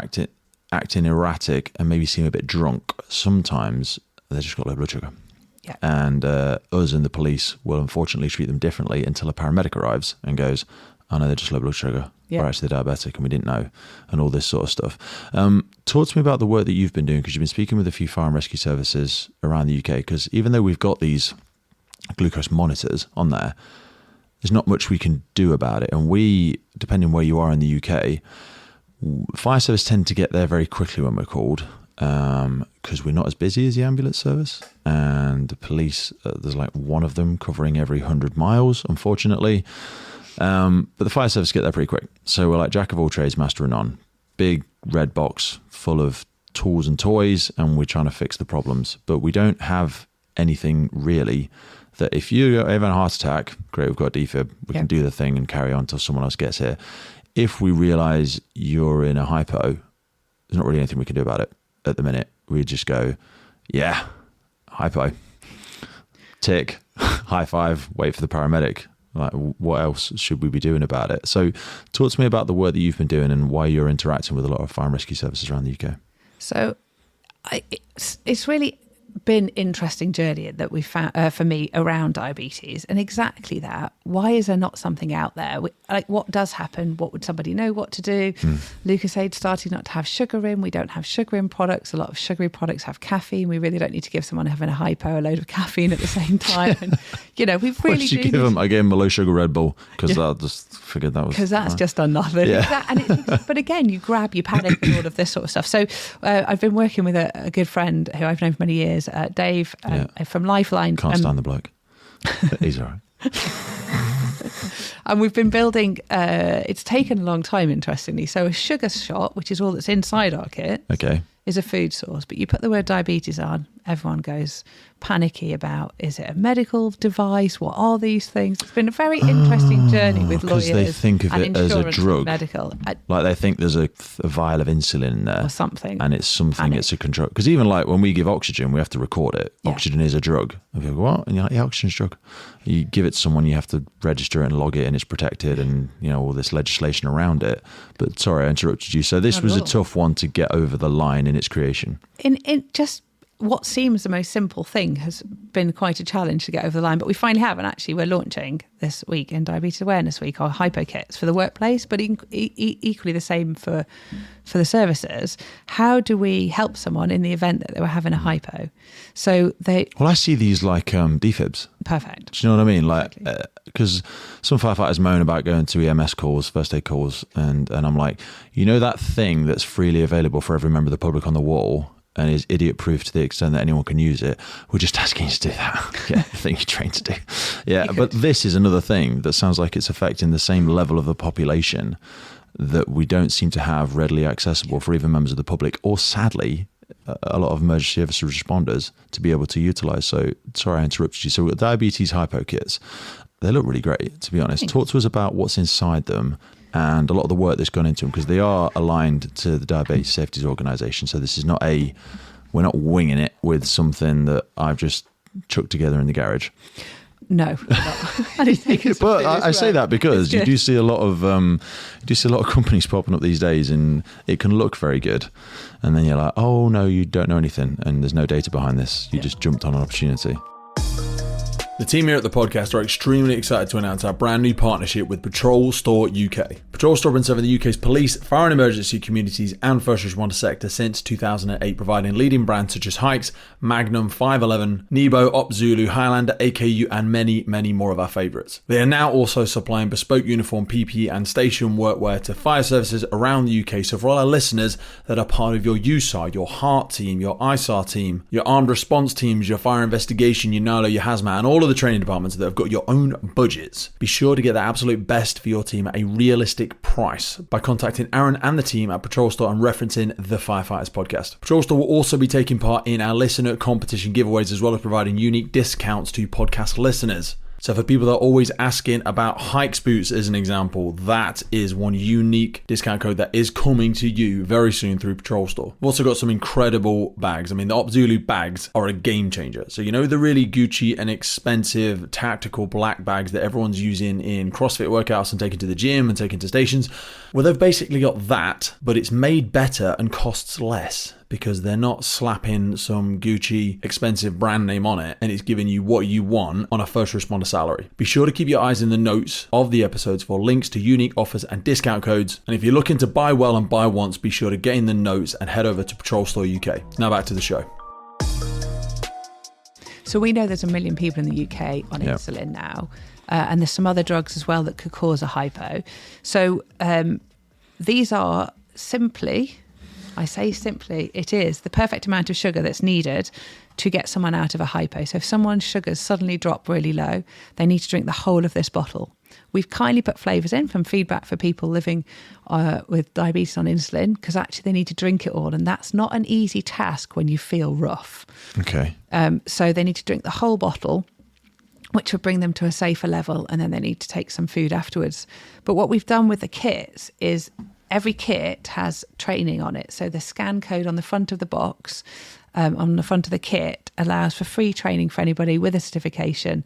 acting erratic and maybe seem a bit drunk, sometimes they've just got low blood sugar. Yeah. And us and the police will unfortunately treat them differently until a paramedic arrives and goes, "Oh no, they're just low blood sugar. are actually diabetic and we didn't know, and all this sort of stuff. Talk to me about the work that you've been doing, because you've been speaking with a few fire and rescue services around the UK, because even though we've got these glucose monitors on there, there's not much we can do about it. And we, depending where you are in the UK, fire service tend to get there very quickly when we're called, because we're not as busy as the ambulance service, and the police, there's like one of them covering every 100 miles, unfortunately. But the fire service get there pretty quick. So we're like jack of all trades, master of none. Big red box full of tools and toys, and we're trying to fix the problems. But we don't have anything really that if you're having a heart attack, great, we've got a defib, we can do the thing and carry on until someone else gets here. If we realise you're in a hypo, there's not really anything we can do about it at the minute. We just go, yeah, hypo, tick, high five, wait for the paramedic. Like, what else should we be doing about it? So talk to me about the work that you've been doing and why you're interacting with a lot of fire and rescue services around the UK. So it's really been interesting journey that we found for me around diabetes, and exactly that. Why is there not something out there? Like, what does happen? What would somebody know what to do? Lucozade starting not to have sugar in. We don't have sugar in products. A lot of sugary products have caffeine. We really don't need to give someone having a hypo a load of caffeine at the same time. And, we've really I gave them a low sugar Red Bull because I just figured that was, because that's just done nothing. Yeah. But again, you panic and all of this sort of stuff. So I've been working with a good friend who I've known for many years, Dave, from Lifeline. Can't stand the bloke. He's all right. And we've been building, it's taken a long time, interestingly. So a sugar shot, which is all that's inside our kit, is a food source. But you put the word diabetes on, everyone goes panicky about, is it a medical device? What are these things? It's been a very interesting journey with lawyers. Because they think of it as a drug. Medical. Like they think there's a vial of insulin in there. Or something. And it's something, it's a control. Because even like when we give oxygen, we have to record it. Yeah. Oxygen is a drug. And people go, what? And you're like, yeah, oxygen's a drug. You give it to someone, you have to register it and log it, and it's protected, and all this legislation around it. But sorry, I interrupted you. So this was a tough one to get over the line in its creation. In just what seems the most simple thing has been quite a challenge to get over the line, but we finally have. And actually, we're launching this week in Diabetes Awareness Week our hypo kits for the workplace, but equally the same for the services. How do we help someone in the event that they were having a hypo? So I see these like defibs. Perfect. Do you know what I mean? Like, because some firefighters moan about going to EMS calls, first aid calls, and I'm like, that thing that's freely available for every member of the public on the wall and is idiot proof to the extent that anyone can use it, we're just asking you to do that. The thing you're trained to do. Yeah, but this is another thing that sounds like it's affecting the same level of the population that we don't seem to have readily accessible for even members of the public, or sadly, a lot of emergency service responders to be able to utilise. So, sorry I interrupted you. So we've got diabetes hypo kits. They look really great, to be honest. Thanks. Talk to us about what's inside them and a lot of the work that's gone into them, because they are aligned to the Diabetes Safety Organisation. So this is not we're not winging it with something that I've just chucked together in the garage. No, but I say that because you do see a lot of companies popping up these days, and it can look very good, and then you're like, oh no, you don't know anything, and there's no data behind this. You just jumped on an opportunity. The team here at the podcast are extremely excited to announce our brand new partnership with Patrol Store UK. Patrol Store have been serving the UK's police, fire and emergency communities and first responder sector since 2008, providing leading brands such as Hikes, Magnum, 511, Nebo, Op Zulu, Highlander, AKU and many, many more of our favourites. They are now also supplying bespoke uniform, PPE and station workwear to fire services around the UK. So for all our listeners that are part of your USAR, your HEART team, your ISAR team, your armed response teams, your fire investigation, your NALO, your hazmat, and all of the training departments that have got your own budgets, be sure to get the absolute best for your team at a realistic price by contacting Aaron and the team at Patrol Store and referencing the Firefighters Podcast. Patrol Store will also be taking part in our listener competition giveaways, as well as providing unique discounts to podcast listeners. So for people that are always asking about Hikes boots as an example, that is one unique discount code that is coming to you very soon through Patrol Store. We've also got some incredible bags. I mean, the Op Zulu bags are a game changer. So the really Gucci and expensive tactical black bags that everyone's using in CrossFit workouts and taking to the gym and taking to stations? Well, they've basically got that, but it's made better and costs less because they're not slapping some Gucci expensive brand name on it and it's giving you what you want on a first responder salary. Be sure to keep your eyes in the notes of the episodes for links to unique offers and discount codes. And if you're looking to buy well and buy once, be sure to get in the notes and head over to Patrol Store UK. Now back to the show. So we know there's 1 million people in the UK on insulin now, and there's some other drugs as well that could cause a hypo. So these are simply, I say simply, it is the perfect amount of sugar that's needed to get someone out of a hypo. So if someone's sugars suddenly drop really low, they need to drink the whole of this bottle. We've kindly put flavours in from feedback for people living with diabetes on insulin, because actually they need to drink it all. And that's not an easy task when you feel rough. Okay. So they need to drink the whole bottle, which will bring them to a safer level. And then they need to take some food afterwards. But what we've done with the kits is every kit has training on it. So the scan code on the front of the box, on the front of the kit, allows for free training for anybody with a certification.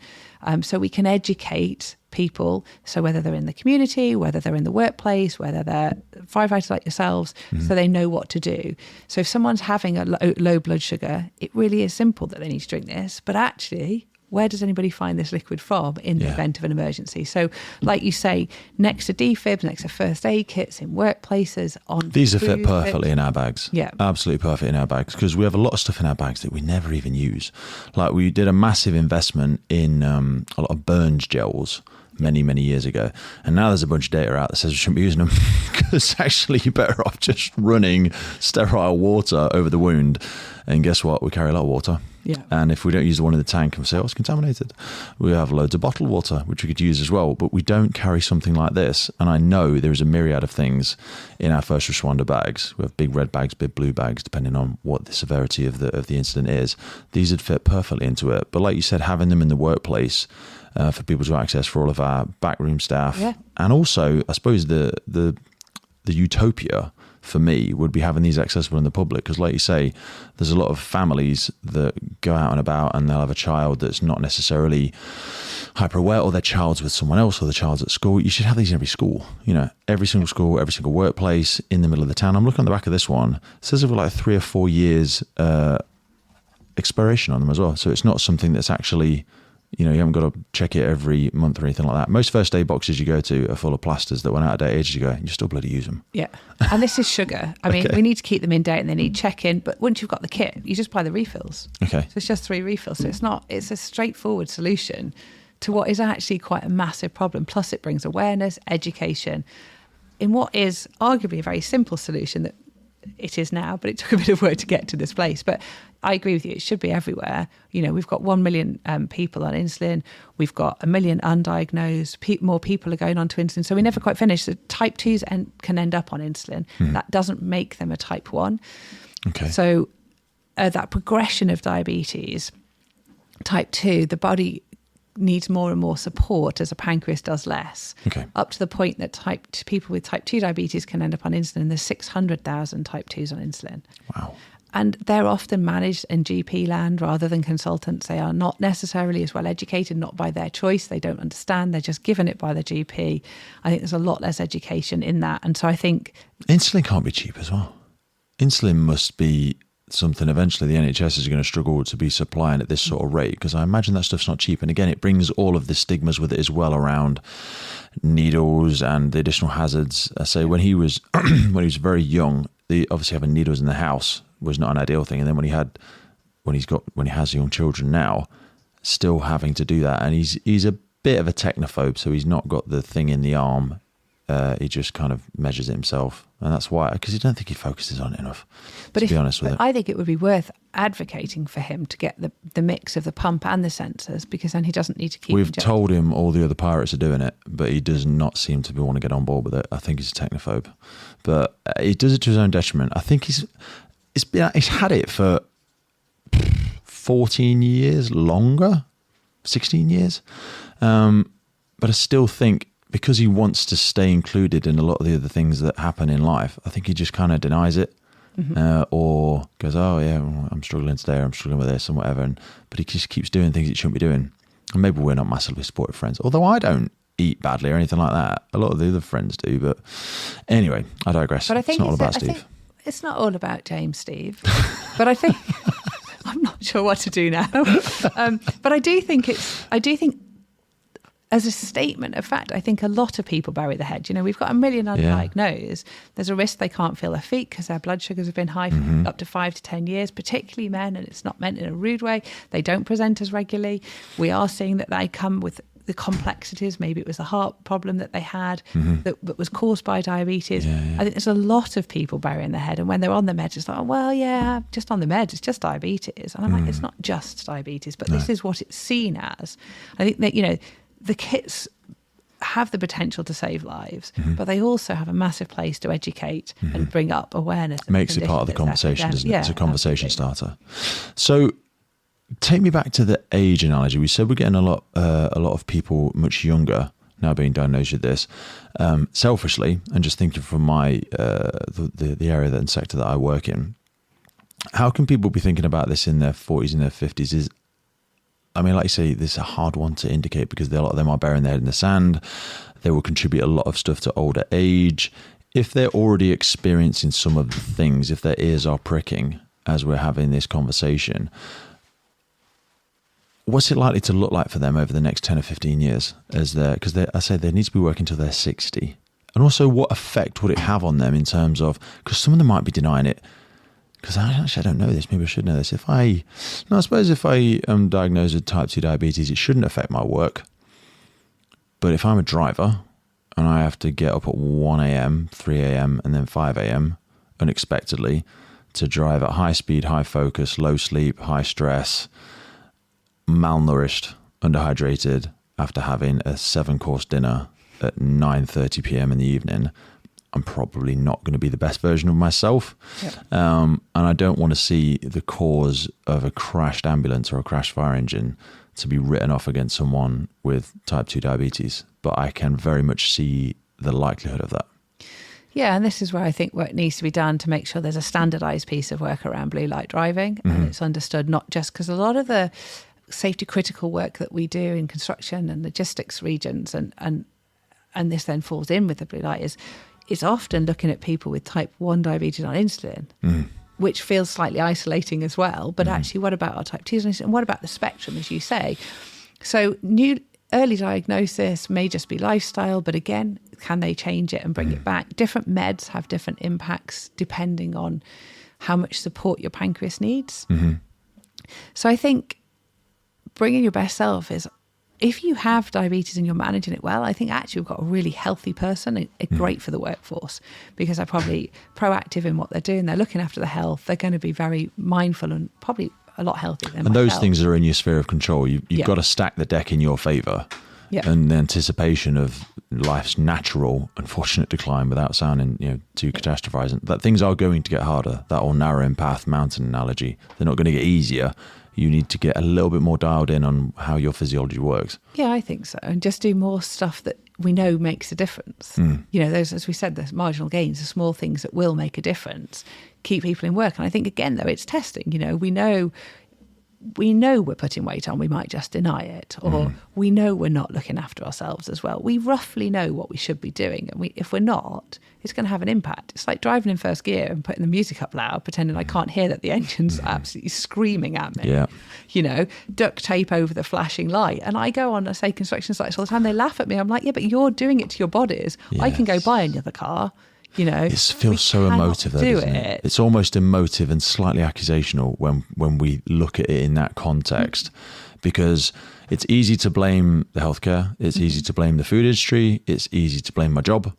So we can educate people. So whether they're in the community, whether they're in the workplace, whether they're firefighters like yourselves, so they know what to do. So if someone's having a low blood sugar, it really is simple that they need to drink this. But actually, where does anybody find this liquid from in the event of an emergency? So like you say, next to defibs, next to first aid kits in workplaces, on these are fit perfectly in our bags. Yeah. Absolutely perfect in our bags, because we have a lot of stuff in our bags that we never even use. Like we did a massive investment in a lot of Burns gels many years ago, and now there's a bunch of data out that says we shouldn't be using them because actually you're better off just running sterile water over the wound. And guess what? We carry a lot of water. Yeah. And if we don't use the one in the tank and we say, oh, it's contaminated, we have loads of bottled water, which we could use as well. But we don't carry something like this. And I know there's a myriad of things in our first responder bags. We have big red bags, big blue bags, depending on what the severity of the incident is. These would fit perfectly into it. But like you said, having them in the workplace for people to access for all of our backroom staff. Yeah. And also, I suppose the utopia for me would be having these accessible in the public, because like you say, there's a lot of families that go out and about and they'll have a child that's not necessarily hyper aware, or their child's with someone else, or the child's at school. You should have these in every school, every single school, every single workplace in the middle of the town. I'm looking on the back of this one. It says over like 3 or 4 years expiration on them as well. So it's not something that's actually, you haven't got to check it every month or anything like that. Most first aid boxes you go to are full of plasters that went out of date ages ago, and you still bloody use them. Yeah. And this is sugar. I mean, we need to keep them in date and they need check-in, but once you've got the kit, you just buy the refills. Okay. So it's just 3 refills. So it's a straightforward solution to what is actually quite a massive problem. Plus it brings awareness, education, in what is arguably a very simple solution that it is now, but it took a bit of work to get to this place. But I agree with you, it should be everywhere. We've got 1 million people on insulin. We've got 1 million undiagnosed. More people are going on to insulin. So we never quite finish. So type 2s can end up on insulin. That doesn't make them a type 1. Okay. So that progression of diabetes, type 2, the body needs more and more support as a pancreas does less. Okay. Up to the point that people with type 2 diabetes can end up on insulin. There's 600,000 type 2s on insulin. Wow. And they're often managed in GP land rather than consultants. They are not necessarily as well educated, not by their choice. They don't understand. They're just given it by the GP. I think there's a lot less education in that. And so I think insulin can't be cheap as well. Insulin must be something eventually the NHS is going to struggle to be supplying at this sort of rate, because I imagine that stuff's not cheap. And again, it brings all of the stigmas with it as well around needles and the additional hazards. I say when he was very young, obviously having needles in the house was not an ideal thing. And then when he has young children now, still having to do that. And he's a bit of a technophobe, so he's not got the thing in the arm. He just kind of measures it himself. And that's why, because I don't think he focuses on it enough, to be honest with it. I think it would be worth advocating for him to get the mix of the pump and the sensors, because then he doesn't need to keep... We've told him all the other pirates are doing it, but he does not seem to want to get on board with it. I think he's a technophobe. But he does it to his own detriment. I think he's had it for 14 years, longer, 16 years. But I still think, because he wants to stay included in a lot of the other things that happen in life, I think he just kind of denies it, or goes, oh yeah, well, I'm struggling today, or I'm struggling with this and whatever. But he just keeps doing things he shouldn't be doing. And maybe we're not massively supportive friends, although I don't eat badly or anything like that. A lot of the other friends do, but anyway, I digress. But I think it's not all about Steve. It's not all about James, Steve. But I think I'm not sure what to do now. But I do think as a statement of fact, I think a lot of people bury the head. We've got 1 million undiagnosed. There's a risk they can't feel their feet because their blood sugars have been high for up to 5 to 10 years, particularly men, and it's not meant in a rude way. They don't present as regularly. We are seeing that they come with the complexities. Maybe it was a heart problem that they had that was caused by diabetes. I think there's a lot of people burying their head, and when they're on the meds, it's like, oh, well, yeah, just on the meds, it's just diabetes. And I'm like, it's not just diabetes, but this is what it's seen as. I think that, the kits have the potential to save lives, but they also have a massive place to educate and bring up awareness. It makes it part of the conversation, doesn't it? It's a conversation starter. So take me back to the age analogy. We said we're getting a lot of people much younger now being diagnosed with this. Selfishly, and just thinking from my the area and sector that I work in, how can people be thinking about this in their 40s and their 50s? Like you say, this is a hard one to indicate because a lot of them are burying their head in the sand. They will contribute a lot of stuff to older age. If they're already experiencing some of the things, if their ears are pricking as we're having this conversation, what's it likely to look like for them over the next 10 or 15 years? Because I say they need to be working until they're 60. And also, what effect would it have on them in terms of, because some of them might be denying it. Because I don't know this. Maybe I should know this. I suppose if I am diagnosed with type 2 diabetes, it shouldn't affect my work. But if I'm a driver and I have to get up at 1 a.m., 3 a.m. and then 5 a.m. unexpectedly to drive at high speed, high focus, low sleep, high stress, malnourished, underhydrated, after having a 7-course dinner at 9:30 p.m. in the evening, I'm probably not going to be the best version of myself. Yep. And I don't want to see the cause of a crashed ambulance or a crashed fire engine to be written off against someone with type 2 diabetes. But I can very much see the likelihood of that. Yeah, and this is where I think what needs to be done to make sure there's a standardised piece of work around blue light driving, and it's understood not just because a lot of the safety critical work that we do in construction and logistics regions, and this then falls in with the blue light, is often looking at people with type 1 diabetes on insulin, which feels slightly isolating as well. But actually, what about our type 2s on insulin? And what about the spectrum, as you say? So early diagnosis may just be lifestyle, but again, can they change it and bring it back? Different meds have different impacts depending on how much support your pancreas needs. So I think bringing your best self is, if you have diabetes and you're managing it well, I think actually we've got a really healthy person and great for the workforce, because they're probably proactive in what they're doing. They're looking after the health. They're going to be very mindful and probably a lot healthier than myself. Those things are in your sphere of control. You've got to stack the deck in your favour. And the anticipation of life's natural, unfortunate decline, without sounding too catastrophizing, that things are going to get harder. That old narrowing path mountain analogy, they're not going to get easier. You need to get a little bit more dialed in on how your physiology works. Yeah, I think so. And just do more stuff that we know makes a difference. Those, as we said, there's marginal gains, the small things that will make a difference, keep people in work. And I think, again, though, it's testing. We know we're putting weight on, we might just deny it, or we know we're not looking after ourselves as well. We roughly know what we should be doing, and if we're not, it's going to have an impact. It's like driving in first gear and putting the music up loud, pretending I can't hear that the engine's absolutely screaming at me. Duct tape over the flashing light. And I go on, I say, construction sites all the time, they laugh at me. I'm like, yeah, but you're doing it to your bodies. Yes. I can go buy another car. It feels so emotive, though, doesn't it? It's almost emotive and slightly accusational when we look at it in that context, because it's easy to blame the healthcare, it's easy to blame the food industry, it's easy to blame my job.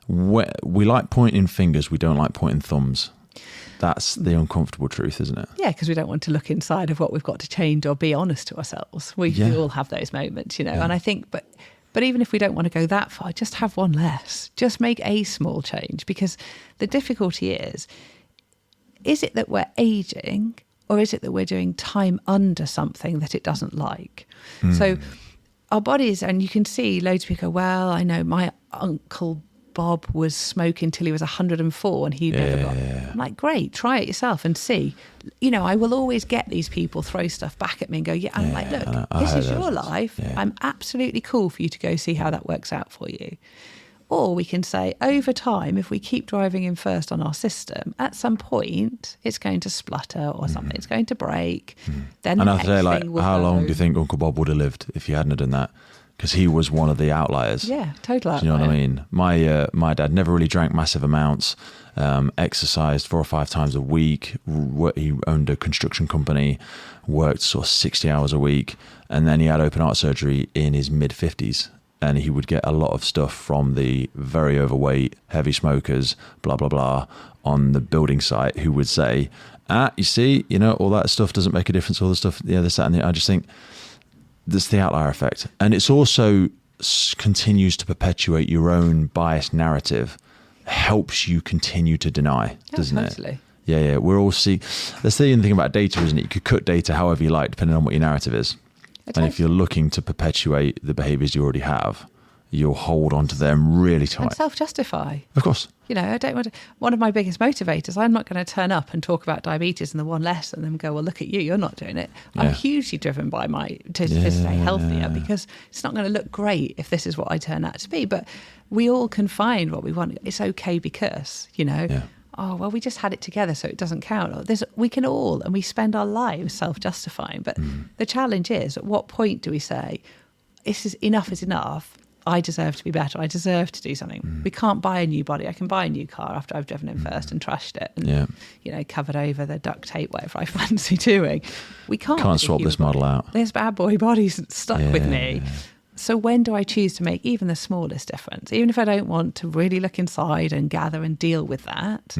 We like pointing fingers, we don't like pointing thumbs. That's the uncomfortable truth, isn't it? Yeah, because we don't want to look inside of what we've got to change or be honest to ourselves. We all have those moments, and I think, But even if we don't want to go that far, just have one less. Just make a small change, because the difficulty is it that we're aging, or is it that we're doing time under something that it doesn't like? So our bodies, and you can see loads of people go, well, I know my Uncle Bob was smoking till he was 104 and he never got. I'm like, great, try it yourself and see. I will always get these people throw stuff back at me and go, I'm like, look, this is your life. I'm absolutely cool for you to go see how that works out for you. Or we can say, over time, if we keep driving in first on our system, at some point, it's going to splutter or something's going to break. Then and the I'd say, next thing will how long go. do you think Uncle Bob would have lived if you hadn't have done that? Because he was one of the outliers. Yeah, total outlier. Do you know what I mean? My dad never really drank massive amounts, exercised 4 or 5 times a week. He owned a construction company, worked sort of 60 hours a week, and then he had open heart surgery in his mid-50s. And he would get a lot of stuff from the very overweight, heavy smokers, blah, blah, blah, on the building site who would say, you see, all that stuff doesn't make a difference, all the stuff, this, that, and the I just think that's the outlier effect. And it's also continues to perpetuate your own biased narrative, helps you continue to deny, doesn't it? Yeah. We're all that's the thing about data, isn't it? You could cut data however you like, depending on what your narrative is. And if you're looking to perpetuate the behaviours you already have, you'll hold on to them really tight. And self-justify. Of course. I don't want to. One of my biggest motivators, I'm not going to turn up and talk about diabetes and the one less and then go, well, look at you, you're not doing it. I'm hugely driven by to stay healthier because it's not going to look great if this is what I turn out to be. But we all can find what we want. It's okay because, oh, well, we just had it together, so it doesn't count. We can all, and we spend our lives self-justifying. But the challenge is, at what point do we say, enough is enough, I deserve to be better, I deserve to do something. We can't buy a new body. I can buy a new car after I've driven in first and trashed it and, covered over the duct tape, whatever I fancy doing. We can't swap this model out. This bad boy body's stuck with me. So when do I choose to make even the smallest difference? Even if I don't want to really look inside and gather and deal with that,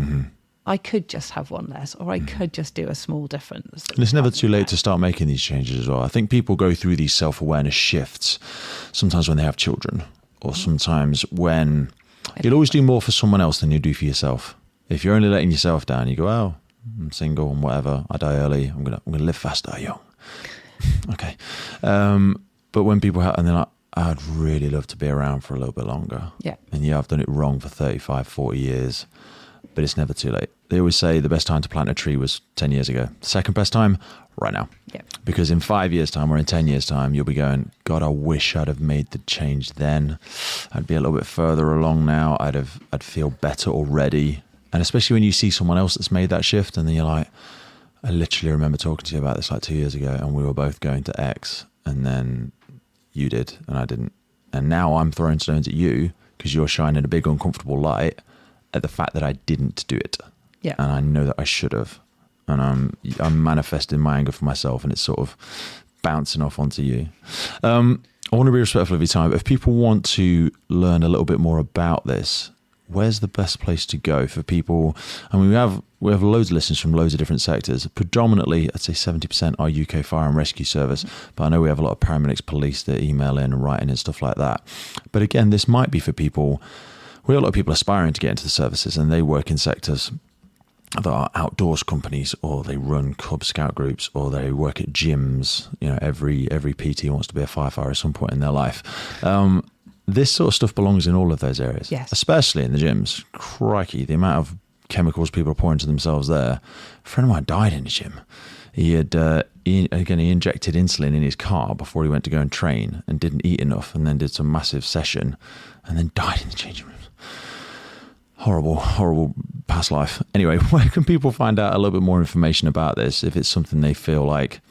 I could just have one less, or I could just do a small difference. And it's never too late to start making these changes as well. I think people go through these self-awareness shifts, sometimes when they have children, or sometimes when you'll always do more for someone else than you do for yourself. If you're only letting yourself down, you go, oh, I'm single and whatever, I die early, I'm gonna live fast, die young. Okay. But when people and they're like, I'd really love to be around for a little bit longer. Yeah. And I've done it wrong for 35, 40 years, but it's never too late. They always say the best time to plant a tree was 10 years ago. The second best time, right now. Yeah. Because in 5 years' time or in 10 years' time, you'll be going, God, I wish I'd have made the change then. I'd be a little bit further along now. I'd feel better already. And especially when you see someone else that's made that shift, and then you're like, I literally remember talking to you about this like 2 years ago, and we were both going to X, and then you did and I didn't. And now I'm throwing stones at you because you're shining a big uncomfortable light at the fact that I didn't do it. Yeah. And I know that I should have. And I'm manifesting my anger for myself, and it's sort of bouncing off onto you. I want to be respectful of your time. If people want to learn a little bit more about this, where's the best place to go for people? I mean, we have loads of listeners from loads of different sectors. Predominantly, I'd say 70% are UK Fire and Rescue Service, but I know we have a lot of paramedics, police that email in and write in and stuff like that. But again, this might be for people. We have a lot of people aspiring to get into the services, and they work in sectors that are outdoors companies, or they run Cub Scout groups, or they work at gyms. Every PT wants to be a firefighter at some point in their life. This sort of stuff belongs in all of those areas, yes. Especially in the gyms. Crikey, the amount of chemicals people are pouring into themselves there. A friend of mine died in the gym. He injected insulin in his car before he went to go and train, and didn't eat enough, and then did some massive session, and then died in the changing room. Horrible past life. Anyway, where can people find out a little bit more information about this if it's something they feel like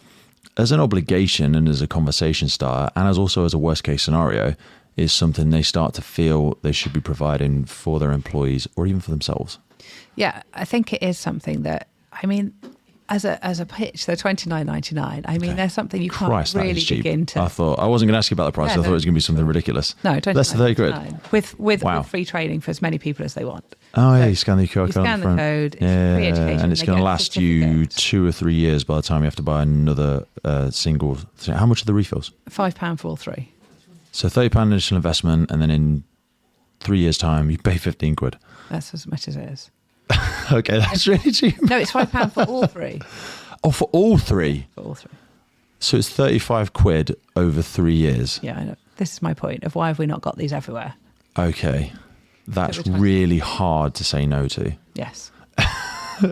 as an obligation and as a conversation starter, and as also as a worst case scenario, is something they start to feel they should be providing for their employees or even for themselves? Yeah, I think it is something that, as a pitch, they're $29.99. Okay. There's something you can't really begin to. I wasn't going to ask you about the price. I thought it was going to be something ridiculous. No, $29.99. Less than 30 quid. With free training for as many people as they want. Oh, yeah, you scan the QR code. You scan the code. Yeah, free education, and it's going to last you 2 or 3 years by the time you have to buy another single. How much are the refills? £5 for all three. So £30 initial investment, and then in 3 years' time, you pay 15 quid. That's as much as it is. Okay, that's really cheap. No, it's £5 for all three. Oh, for all three? For all three. So it's 35 quid over 3 years. Yeah, I know. This is my point of why have we not got these everywhere? Okay. That's really hard to say no to. Yes.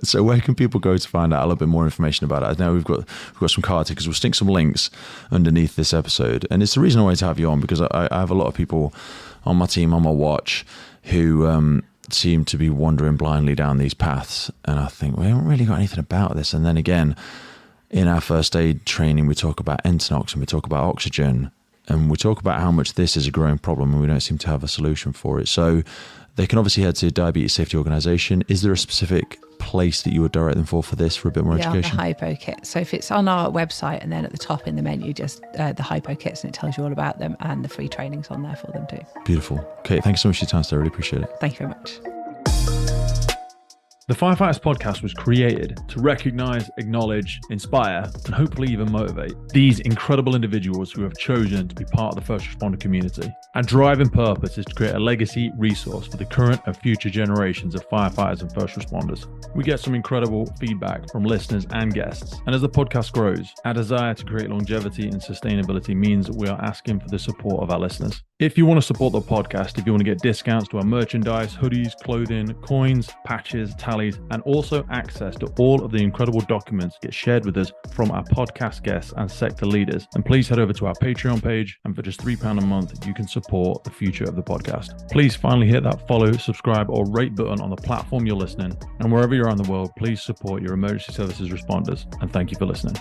So where can people go to find out a little bit more information about it? I know we've got some card tickets. We'll stick some links underneath this episode. And it's the reason I wanted to have you on, because I have a lot of people on my team, on my watch, who seem to be wandering blindly down these paths. And I think, we haven't really got anything about this. And then again, in our first aid training, we talk about Entonox and we talk about oxygen. And we talk about how much this is a growing problem and we don't seem to have a solution for it. So they can obviously head to Diabetes Safety Organisation. Is there a specific place that you would direct them for this for a bit more education? The hypo kit. So if it's on our website and then at the top in the menu, just the hypo kits, and it tells you all about them, and the free training's on there for them too. Beautiful. Kate, thank you so much for your time today. I really appreciate it. Thank you very much. The Firefighters Podcast was created to recognise, acknowledge, inspire, and hopefully even motivate these incredible individuals who have chosen to be part of the first responder community. Our driving purpose is to create a legacy resource for the current and future generations of firefighters and first responders. We get some incredible feedback from listeners and guests, and as the podcast grows, our desire to create longevity and sustainability means that we are asking for the support of our listeners. If you want to support the podcast, if you want to get discounts to our merchandise, hoodies, clothing, coins, patches, tallies, and also access to all of the incredible documents get shared with us from our podcast guests and sector leaders, then please head over to our Patreon page, and for just £3 a month, you can support the future of the podcast. Please finally hit that follow, subscribe, or rate button on the platform you're listening, and wherever you're in the world, please support your emergency services responders, and thank you for listening.